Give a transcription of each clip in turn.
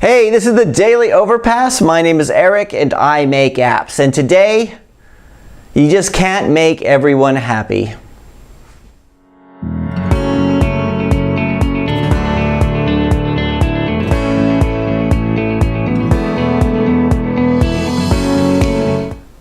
Hey, this is the Daily Overpass. My name is Eric and I make apps. And today, you just can't make everyone happy.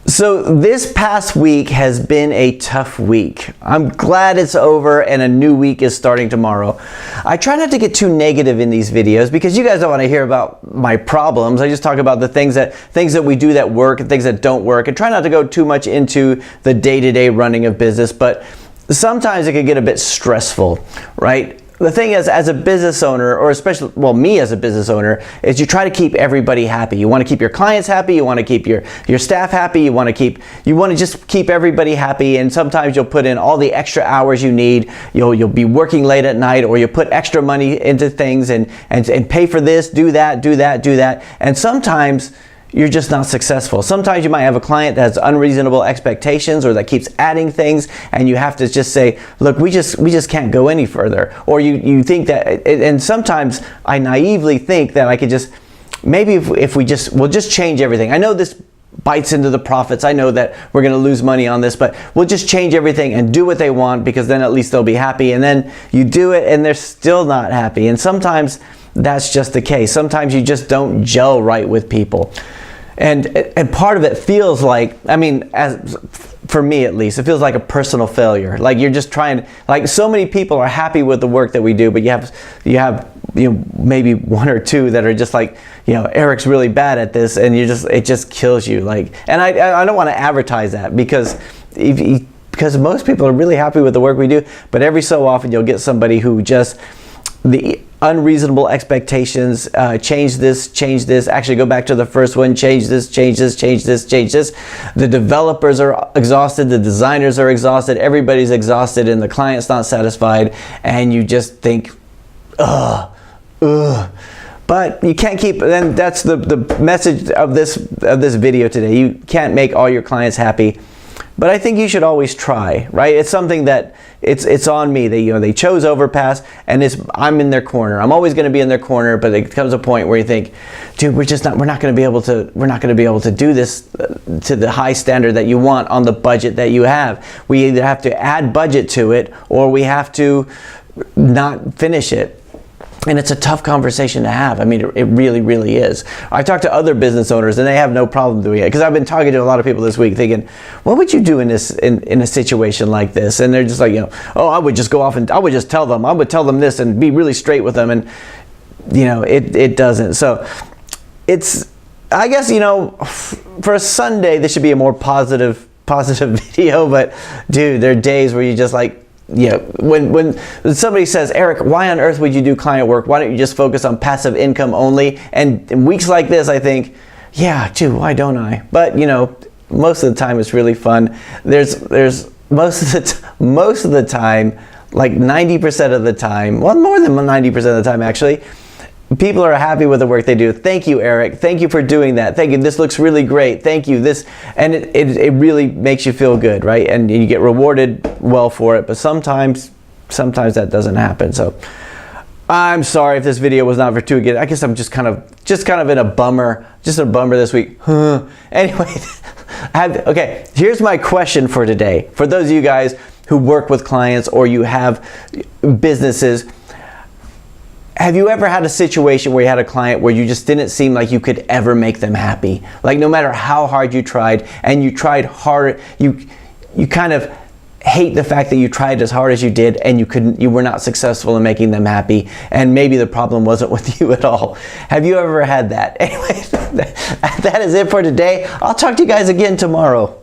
So this past week has been a tough week. I'm glad it's over and a new week is starting tomorrow. I try not to get too negative in these videos because you guys don't want to hear about my problems. I just talk about the things that we do that work and things that don't work, and try not to go too much into the day-to-day running of business, but sometimes it can get a bit stressful, right? The thing is, as a business owner, or especially, well, me as a business owner, is you try to keep everybody happy. You want to keep your clients happy, you want to keep your staff happy, you want to just keep everybody happy, and sometimes you'll put in all the extra hours you need. You'll be working late at night, or you put extra money into things and pay for this, do that, and sometimes you're just not successful. Sometimes you might have a client that has unreasonable expectations or that keeps adding things, and you have to just say, look, we just can't go any further. Or you think that, and sometimes I naively think that I could just, maybe if we'll just change everything. I know this bites into the profits. I know that we're going to lose money on this, but we'll just change everything and do what they want, because then at least they'll be happy. And then you do it and they're still not happy. And sometimes that's just the case. Sometimes you just don't gel right with people. And part of it feels like, I mean, for me at least, it feels like a personal failure. Like you're just trying, like so many people are happy with the work that we do, but you have maybe one or two that are just like, Eric's really bad at this, and it just kills you. Like, and I don't want to advertise that because most people are really happy with the work we do, but every so often you'll get somebody who just, the unreasonable expectations, change this, actually go back to the first one, change this. The developers are exhausted, the designers are exhausted, everybody's exhausted, and the client's not satisfied, and you just think, ugh. But you can't keep, then that's the message of this video today. You can't make all your clients happy. But I think you should always try, right? It's something that it's on me. They chose Overpass, and I'm in their corner. I'm always going to be in their corner, but it comes a point where you think, dude, we're not going to be able to do this to the high standard that you want on the budget that you have. We either have to add budget to it, or we have to not finish it. And it's a tough conversation to have. I mean, it really, really is. I talk to other business owners, and they have no problem doing it. Because I've been talking to a lot of people this week thinking, what would you do in a situation like this? And they're just like, oh, I would just go off and I would just tell them. I would tell them this and be really straight with them. And, it doesn't. So it's, I guess, for a Sunday, this should be a more positive video. But, dude, there are days where you just like, when somebody says, Eric, why on earth would you do client work? Why don't you just focus on passive income only? And in weeks like this, I think, yeah, dude, why don't I? But most of the time it's really fun. There's most of the time, like 90% of the time, well, more than 90% of the time actually, people are happy with the work they do. Thank you, Eric. Thank you for doing that. Thank you. This looks really great. Thank you. And it really makes you feel good, right? And you get rewarded well for it. But sometimes that doesn't happen. So I'm sorry if this video was not for too good. I guess I'm just kind of in a bummer, this week. Anyway, okay. Here's my question for today. For those of you guys who work with clients or you have businesses, have you ever had a situation where you had a client where you just didn't seem like you could ever make them happy? Like no matter how hard you tried, and you tried hard, you kind of hate the fact that you tried as hard as you did and you were not successful in making them happy, and maybe the problem wasn't with you at all. Have you ever had that? Anyway, that is it for today. I'll talk to you guys again tomorrow.